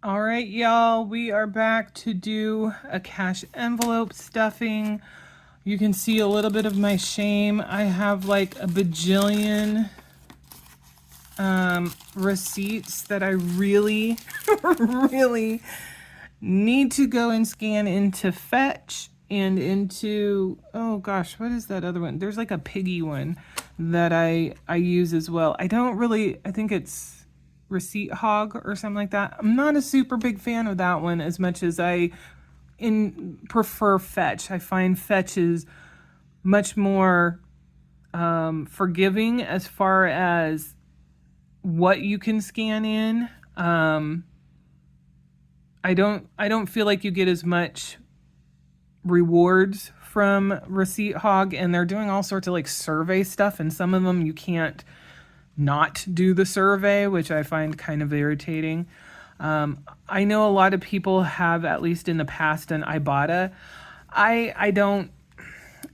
All right, y'all, we are back to do a cash envelope stuffing. You can see a little bit of my shame. I have like a bajillion receipts that I really, really need to go and scan into Fetch and into, oh gosh, what is that other one? There's like a piggy one that I use as well. I think it's Receipt Hog or something like that. I'm not a super big fan of that one as much as I prefer Fetch. I find Fetch is much more forgiving as far as what you can scan in. I don't feel like you get as much rewards from Receipt Hog, and they're doing all sorts of like survey stuff, and some of them you can't not do the survey, which I find kind of irritating. I know a lot of people have, at least in the past, done Ibotta. I don't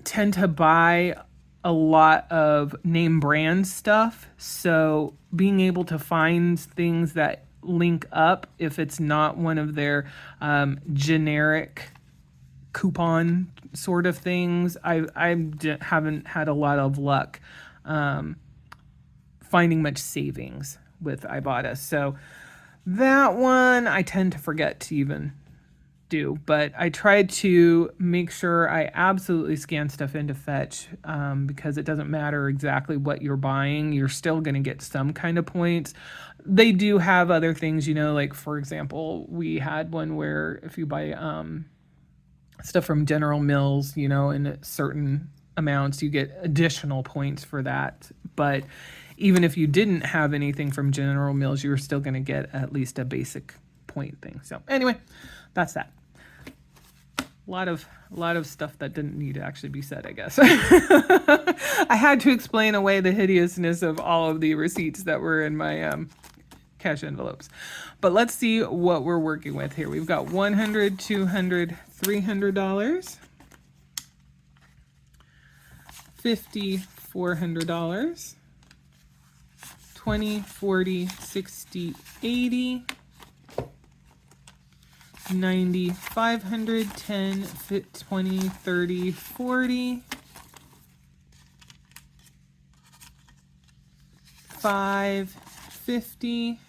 tend to buy a lot of name brand stuff, so being able to find things that link up, if it's not one of their generic coupon sort of things, I haven't had a lot of luck finding much savings with Ibotta. So that one I tend to forget to even do, but I try to make sure I absolutely scan stuff into Fetch because it doesn't matter exactly what you're buying. You're still going to get some kind of points. They do have other things, like for example, we had one where if you buy stuff from General Mills, in certain amounts, you get additional points for that. But even if you didn't have anything from General Mills, you're still going to get at least a basic point thing. So anyway, that's that. A lot of stuff that didn't need to actually be said, I guess. I had to explain away the hideousness of all of the receipts that were in my cash envelopes. But let's see what we're working with here. We've got $100, $200, $300, $50, $400, 20, 40, 60, 80, 90, 500, 10, 20, 30, 40, 5, 50,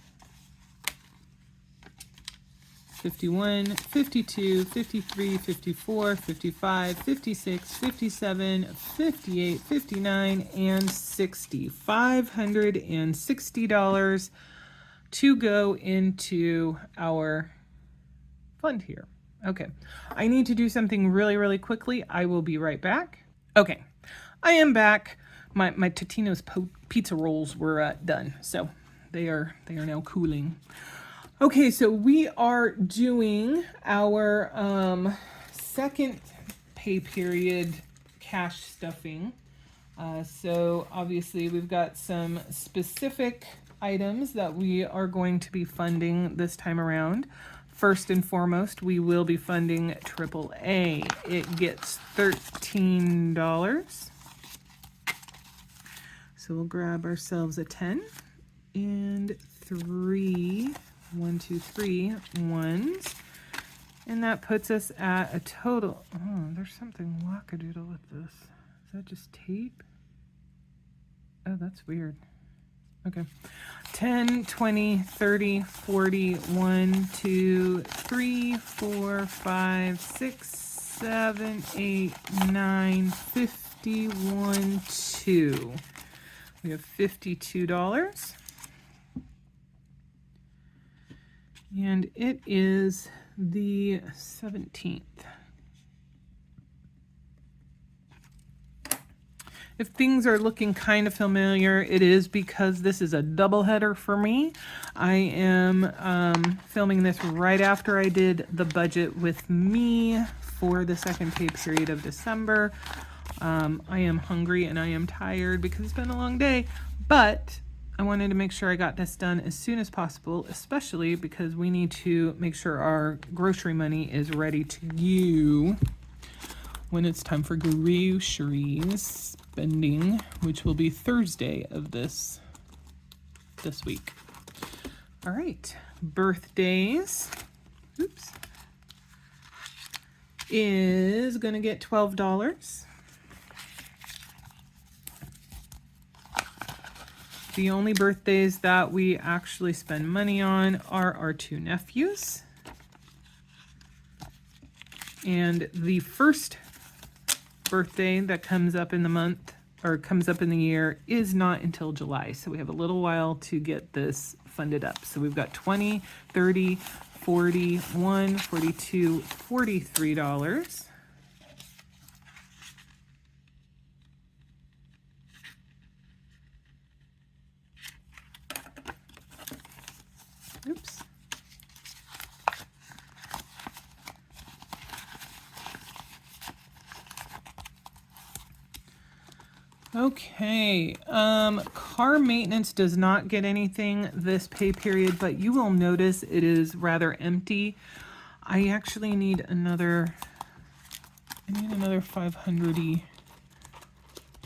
51, 52, 53, 54, 55, 56, 57, 58, 59, and 60. $560 to go into our fund here. Okay, I need to do something really, really quickly. I will be right back. Okay, I am back. My Totino's pizza rolls were done, so they are now cooling. Okay, so we are doing our second pay period cash stuffing. So obviously we've got some specific items that we are going to be funding this time around. First and foremost, we will be funding AAA. It gets $13. So we'll grab ourselves a 10 and 3 ones, and that puts us at a total. Oh, there's something wackadoodle with this. Is that just tape? Oh, that's weird. Okay. 10, 20, 30, 40, 1, 2, 3, 4, 5, 6, 7, 8, 9, 51, 2. We have $52. And it is the 17th. If things are looking kind of familiar, it is because this is a double header for me. I am filming this right after I did the budget with me for the second pay period of December. I am hungry and I am tired because it's been a long day, but I wanted to make sure I got this done as soon as possible, especially because we need to make sure our grocery money is ready to go when it's time for groceries spending, which will be Thursday of this week. All right, birthdays, oops, is going to get $12. The only birthdays that we actually spend money on are our 2 nephews. And the first birthday that comes up in the month, or comes up in the year, is not until July. So we have a little while to get this funded up. So we've got $20, $30, $41, $42, $43. Oops. Okay, car maintenance does not get anything this pay period, but you will notice it is rather empty. I actually need another 500-y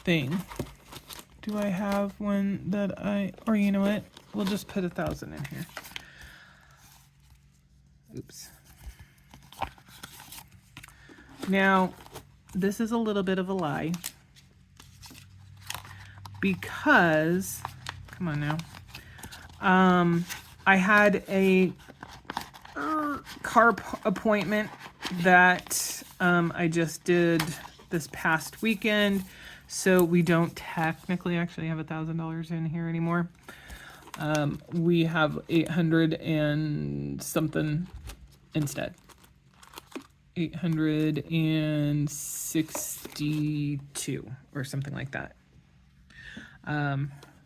thing. Do I have one that or you know what? We'll just put 1,000 in here. Oops. Now, this is a little bit of a lie. Because, come on now, I had a car appointment that I just did this past weekend, so we don't technically actually have $1,000 in here anymore. We have 800 and something instead. 862 or something like that.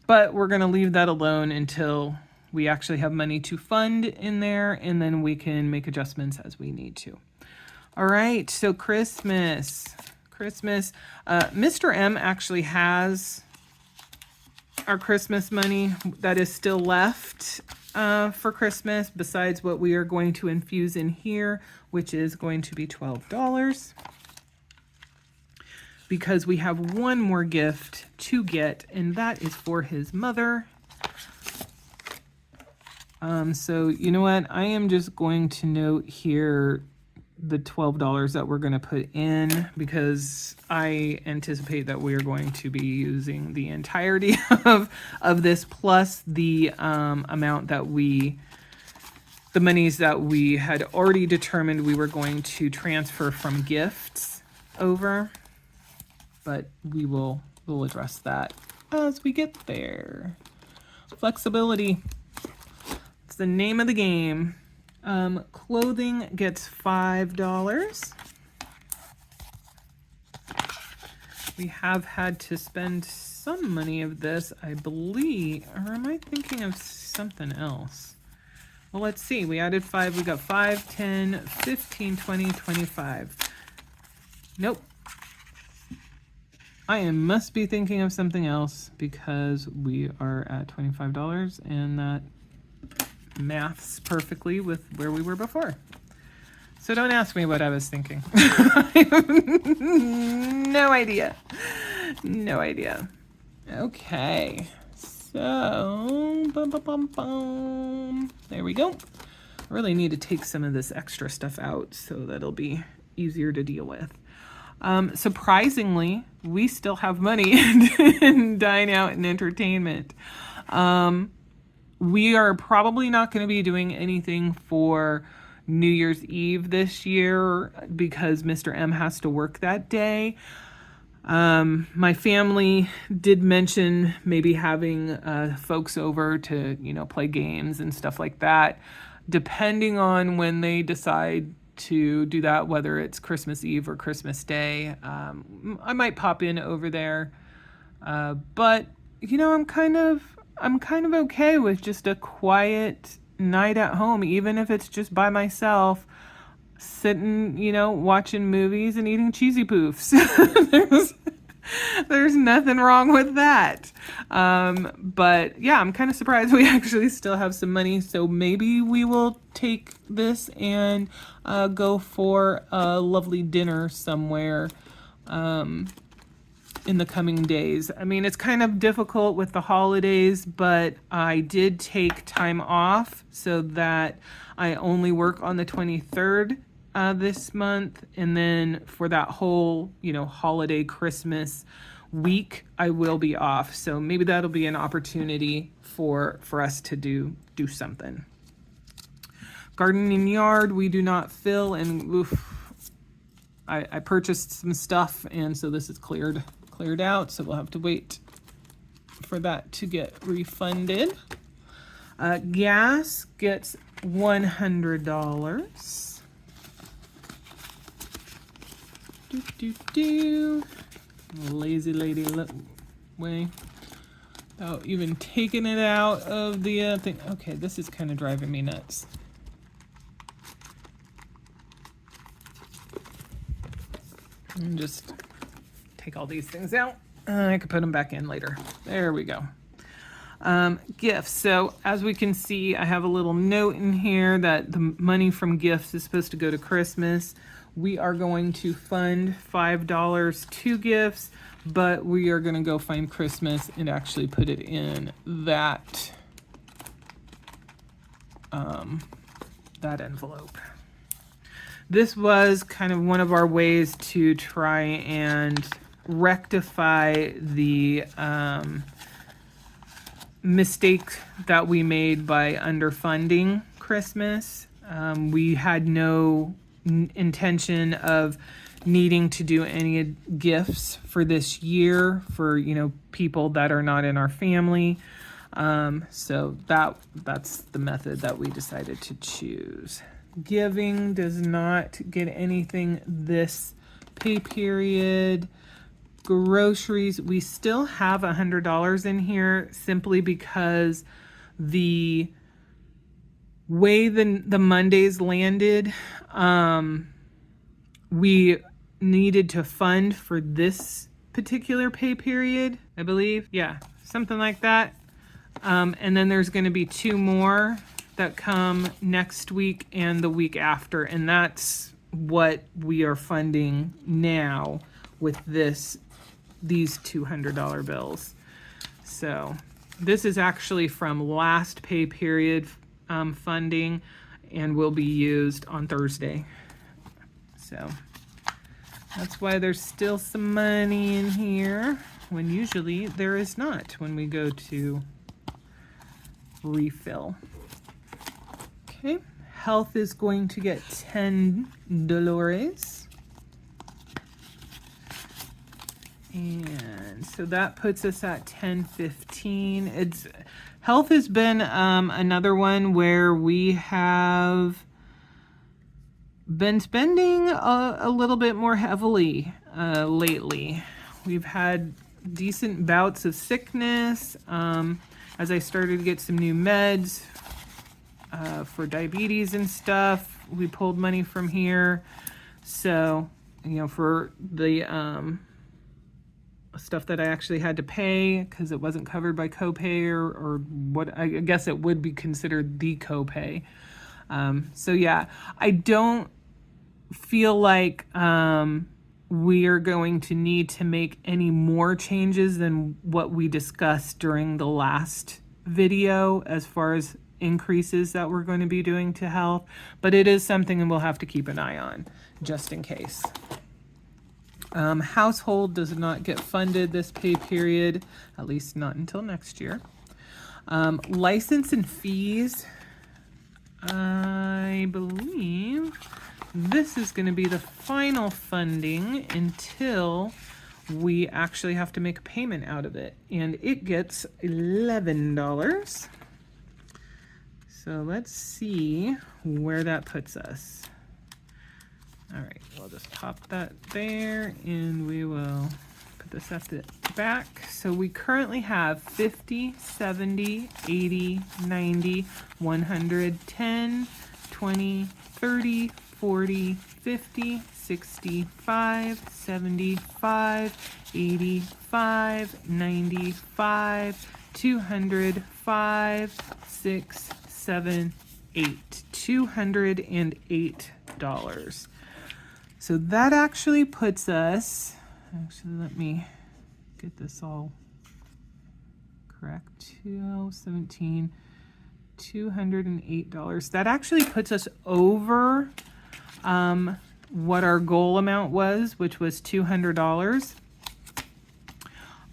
But we're going to leave that alone until we actually have money to fund in there, and then we can make adjustments as we need to. All right, so Christmas. Mr. M actually has our Christmas money that is still left for Christmas, besides what we are going to infuse in here, which is going to be $12. Because we have one more gift to get, and that is for his mother. So you know what? I am just going to note here the $12 that we're going to put in, because I anticipate that we are going to be using the entirety of this, plus the amount that the monies that we had already determined we were going to transfer from gifts over. But we'll address that as we get there. Flexibility. It's the name of the game. Clothing gets $5. We have had to spend some money of this, I believe, or am I thinking of something else? Well, let's see. We added 5. We got 5, 10, 15, 20, 25. Nope. I must be thinking of something else, because we are at $25, and that maths perfectly with where we were before. So don't ask me what I was thinking. No idea. No idea. Okay. So, there we go. I really need to take some of this extra stuff out so that it'll be easier to deal with. Surprisingly, we still have money in dine out and entertainment. We are probably not going to be doing anything for New Year's Eve this year because Mr. M has to work that day. My family did mention maybe having folks over to, play games and stuff like that, depending on when they decide to do that, whether it's Christmas Eve or Christmas Day. I might pop in over there. But I'm kind of okay with just a quiet night at home, even if it's just by myself, sitting, watching movies and eating cheesy poofs. There's nothing wrong with that. But yeah, I'm kind of surprised we actually still have some money. So maybe we will take this and go for a lovely dinner somewhere. in the coming days. I mean, it's kind of difficult with the holidays, but I did take time off so that I only work on the 23rd this month. And then for that whole, holiday Christmas week, I will be off. So maybe that'll be an opportunity for us to do something. Garden and yard, we do not fill, and I purchased some stuff, and so this is cleared out, so we'll have to wait for that to get refunded. Gas gets $100. Lazy lady way. Without even taking it out of the thing. Okay, this is kind of driving me nuts. And just take all these things out. I could put them back in later. There we go. Gifts. So as we can see, I have a little note in here that the money from gifts is supposed to go to Christmas. We are going to fund $5 to gifts, but we are going to go find Christmas and actually put it in that envelope. This was kind of one of our ways to try and rectify the mistake that we made by underfunding Christmas. We had no intention of needing to do any gifts for this year for people that are not in our family. So that's the method that we decided to choose. Giving does not get anything this pay period. Groceries, we still have $100 in here simply because the way the Mondays landed, we needed to fund for this particular pay period, I believe. Yeah, something like that. And then there's going to be 2 more that come next week and the week after, and that's what we are funding now with these $200 bills. So this is actually from last pay period funding and will be used on Thursday. So that's why there's still some money in here when usually there is not when we go to refill. Okay, health is going to get $10. And so that puts us at $10.15. Health has been another one where we have been spending a little bit more heavily lately. We've had decent bouts of sickness as I started to get some new meds for diabetes and stuff. We pulled money from here. So, for the stuff that I actually had to pay because it wasn't covered by copay or what I guess it would be considered the copay. So yeah, I don't feel like we are going to need to make any more changes than what we discussed during the last video as far as increases that we're going to be doing to health, but it is something and we'll have to keep an eye on just in case. Household does not get funded this pay period, at least not until next year. License and fees, I believe this is going to be the final funding until we actually have to make a payment out of it, and it gets $11. So let's see where that puts us. All right, we'll just pop that there and we will put this at the back. So we currently have 50, 70, 80, 90, 100, 10, 20, 30, 40, 50, 65, 75, 85, 95, 200, 5, 6, 7, 8. $208. So that actually puts us, let me get this all correct. 2017, $208. That actually puts us over what our goal amount was, which was $200.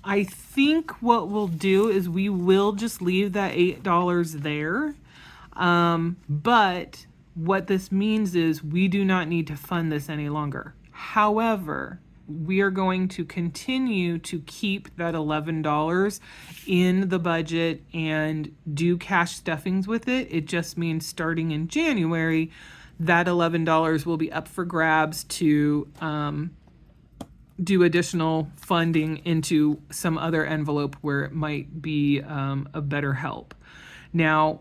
I think what we'll do is we will just leave that $8 there. But what this means is we do not need to fund this any longer. However, we are going to continue to keep that $11 in the budget and do cash stuffings with it. It just means starting in January, that $11 will be up for grabs to do additional funding into some other envelope where it might be a better help. Now,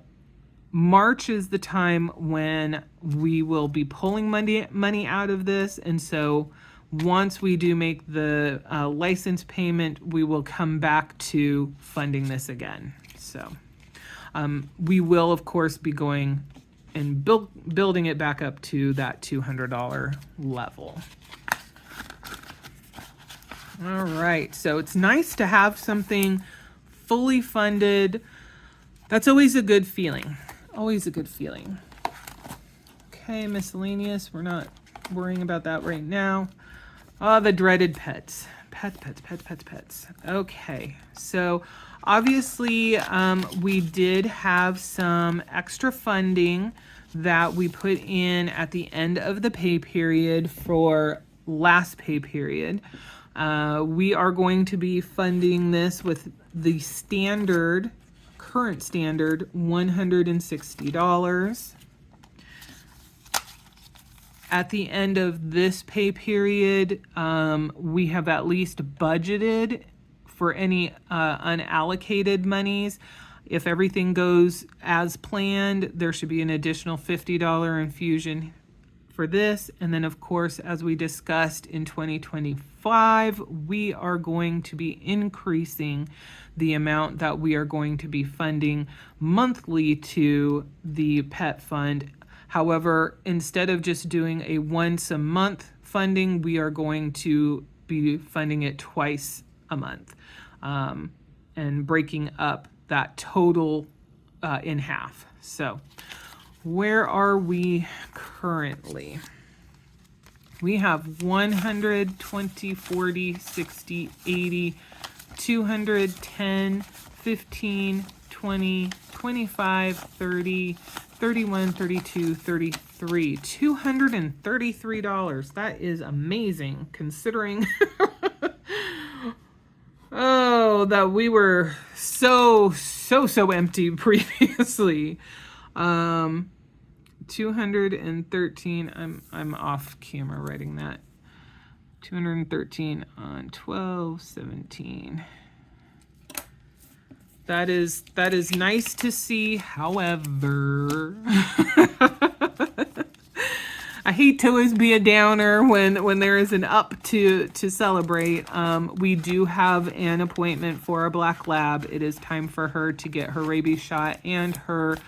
March is the time when we will be pulling money out of this, and so once we do make the license payment, we will come back to funding this again. So we will, of course, be going and building it back up to that $200 level. All right, so it's nice to have something fully funded. That's always a good feeling. Always a good feeling. Okay, miscellaneous. We're not worrying about that right now. Oh, the dreaded pets. Pets. Okay, so obviously we did have some extra funding that we put in at the end of the pay period for last pay period. We are going to be funding this with the current standard, $160. At the end of this pay period, we have at least budgeted for any unallocated monies. If everything goes as planned, there should be an additional $50 infusion for this. And then, of course, as we discussed in 2025, we are going to be increasing the amount that we are going to be funding monthly to the pet fund. However, instead of just doing a once a month funding, we are going to be funding it twice a month and breaking up that total in half. So where are we currently? We have 100, 20, 40, 60, 80, 210, 15, 20, 25, 30, 31, 32, 33, $233. That is amazing considering that we were so empty previously. 213, I'm off camera writing that. 213 on 12/17. That is nice to see. However, I hate to always be a downer when there is an up to celebrate. We do have an appointment for a black lab. It is time for her to get her rabies shot and her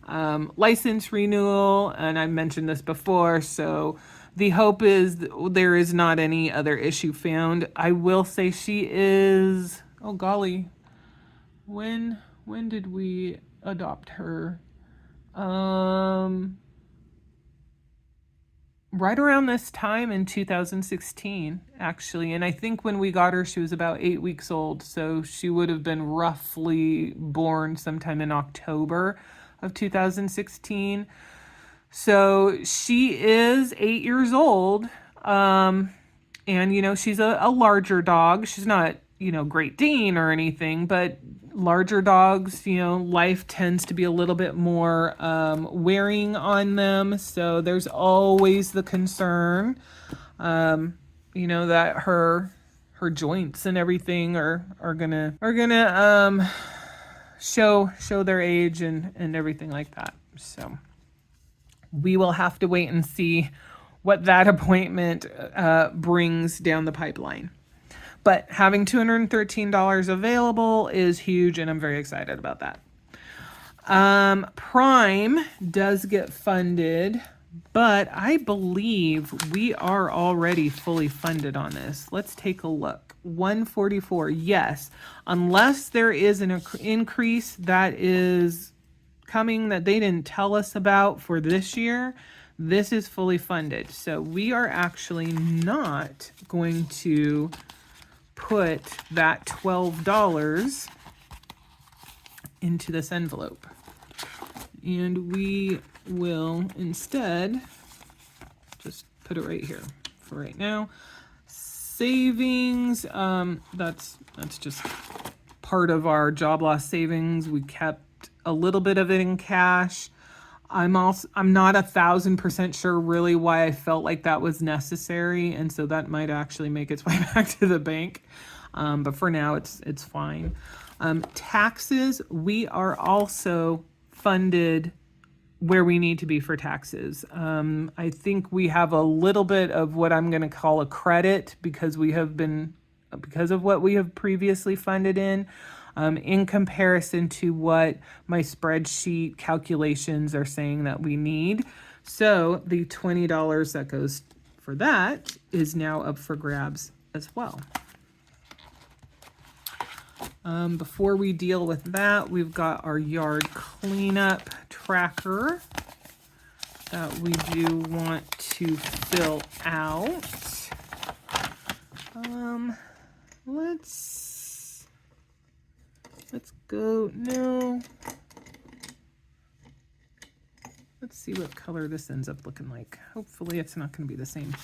license renewal. And I've mentioned this before, so the hope is there is not any other issue found. I will say she is, oh golly, when did we adopt her? Right around this time in 2016, actually. And I think when we got her, she was about 8 weeks old. So she would have been roughly born sometime in October of 2016. So she is 8 years old. And, she's a larger dog. She's not, Great Dane or anything, but larger dogs, life tends to be a little bit more wearing on them. So there's always the concern, that her joints and everything are gonna show their age and everything like that. So we will have to wait and see what that appointment brings down the pipeline. But having $213 available is huge, and I'm very excited about that. Prime does get funded but I believe we are already fully funded on this. Let's take a look. 144, yes. Unless there is an increase that is coming that they didn't tell us about for this year, this is fully funded. So we are actually not going to put that $12 into this envelope. And we will instead just put it right here for right now. Savings, that's just part of our job loss savings. We kept a little bit of it in cash. I'm not 1,000% sure really why I felt like that was necessary, and so that might actually make its way back to the bank. But for now, it's fine. Taxes, we are also funded where we need to be for taxes. I think we have a little bit of what I'm going to call a credit because of what we have previously funded in comparison to what my spreadsheet calculations are saying that we need. So the $20 that goes for that is now up for grabs as well. Before we deal with that, we've got our yard cleanup tracker that we do want to fill out. Let's go, no. Let's see what color this ends up looking like. Hopefully it's not going to be the same.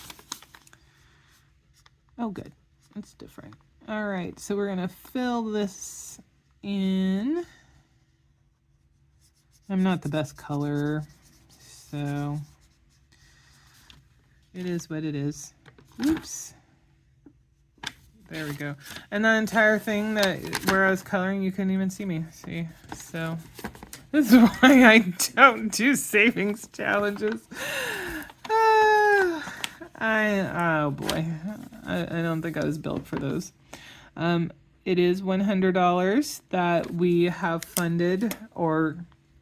Oh, good. It's different. All right, so we're going to fill this in. I'm not the best color, so it is what it is. Oops. There we go. And that entire thing where I was coloring, you couldn't even see me. See? So this is why I don't do savings challenges. Oh boy. I don't think I was built for those. It is $100 that we have funded, or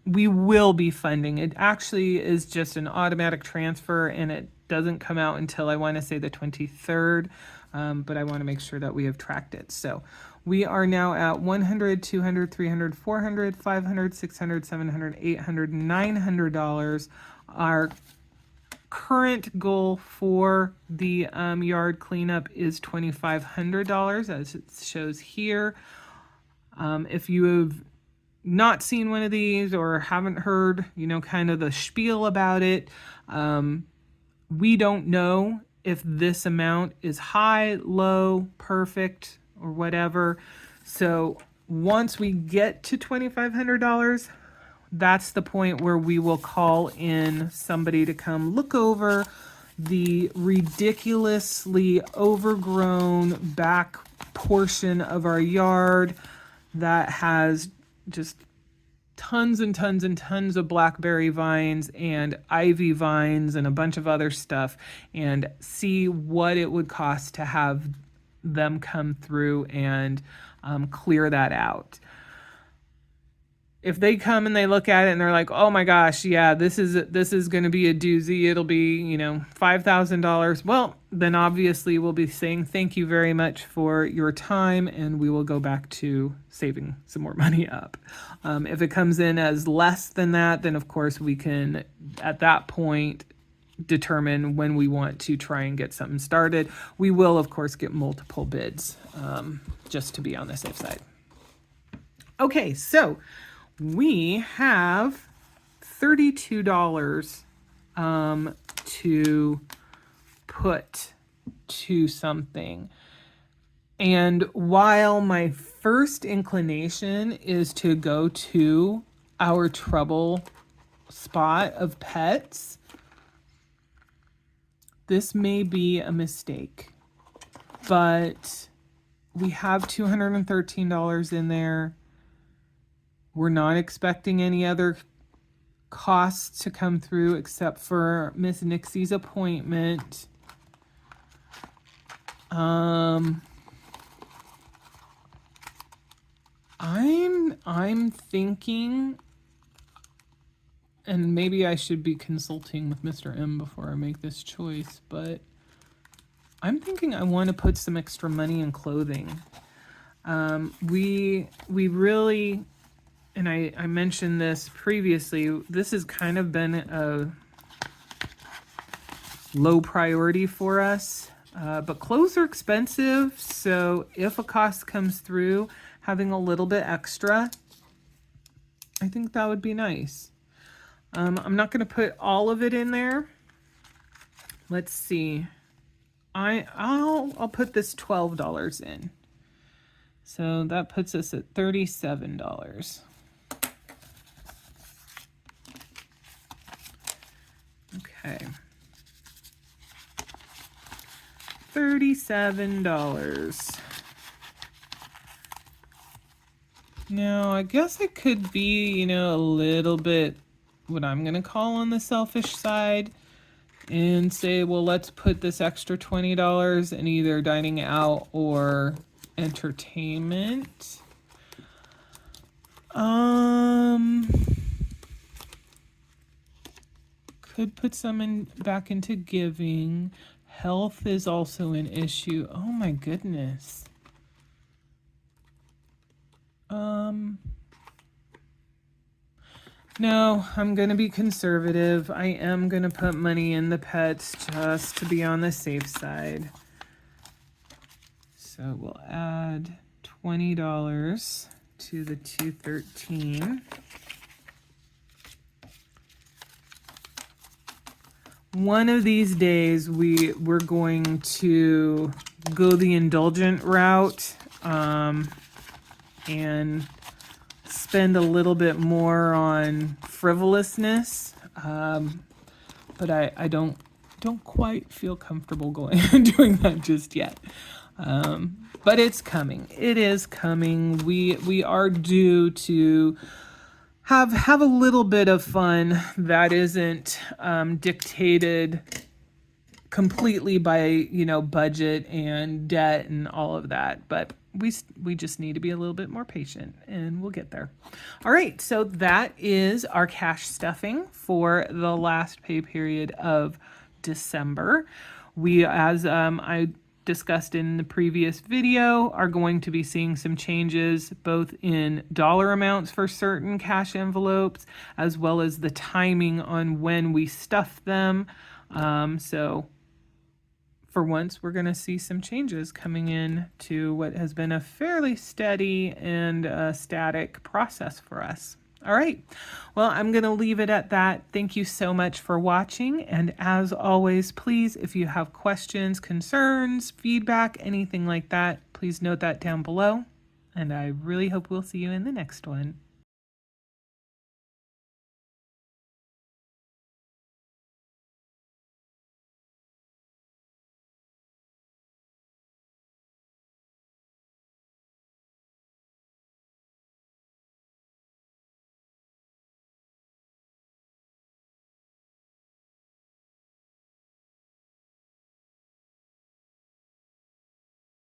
we will be funding. It actually is just an automatic transfer, and it doesn't come out until I want to say the 23rd. But I want to make sure that we have tracked it. So we are now at $100, $200, $300, $400, $500, $600, $700, $800, $900. Our current goal for the yard cleanup is $2,500, as it shows here. If you have not seen one of these or haven't heard, kind of the spiel about it, we don't know if this amount is high, low, perfect, or whatever. So once we get to $2,500, that's the point where we will call in somebody to come look over the ridiculously overgrown back portion of our yard that has just tons and tons and tons of blackberry vines and ivy vines and a bunch of other stuff, and see what it would cost to have them come through and clear that out. If they come and they look at it and they're like, oh my gosh, yeah, this is going to be a doozy, it'll be, $5,000. Well, then obviously we'll be saying thank you very much for your time, and we will go back to saving some more money up. If it comes in as less than that, then of course we can, at that point, determine when we want to try and get something started. We will, of course, get multiple bids, just to be on the safe side. Okay, so we have $32 to put to something. And while my first inclination is to go to our trouble spot of pets, this may be a mistake. But we have $213 in there. We're not expecting any other costs to come through except for Miss Nixie's appointment. I'm thinking and maybe I should be consulting with Mr. M before I make this choice, but I'm thinking I want to put some extra money in clothing. We really, and I mentioned this previously, this has kind of been a low priority for us. But clothes are expensive, so if a cost comes through, having a little bit extra, I think that would be nice. I'm not going to put all of it in there. Let's see. I'll put this $12 in. So that puts us at $37. Okay. $37. Now, I guess it could be, a little bit what I'm going to call on the selfish side and say, well, let's put this extra $20 in either dining out or entertainment. Could put some back into giving. Health is also an issue. Oh my goodness. No, I'm going to be conservative. I am going to put money in the pets just to be on the safe side. So we'll add $20 to the $213. One of these days we're going to go the indulgent route and spend a little bit more on frivolousness, but I don't quite feel comfortable going and doing that just yet. But it's coming. It is coming. We are due to have a little bit of fun that isn't dictated completely by budget and debt and all of that, but we just need to be a little bit more patient, and we'll get there. All right, so that is our cash stuffing for the last pay period of December. We, as I discussed in the previous video, are going to be seeing some changes both in dollar amounts for certain cash envelopes as well as the timing on when we stuff them. So for once, we're going to see some changes coming in to what has been a fairly steady and static process for us. All right. Well, I'm going to leave it at that. Thank you so much for watching. And as always, please, if you have questions, concerns, feedback, anything like that, please note that down below. And I really hope we'll see you in the next one.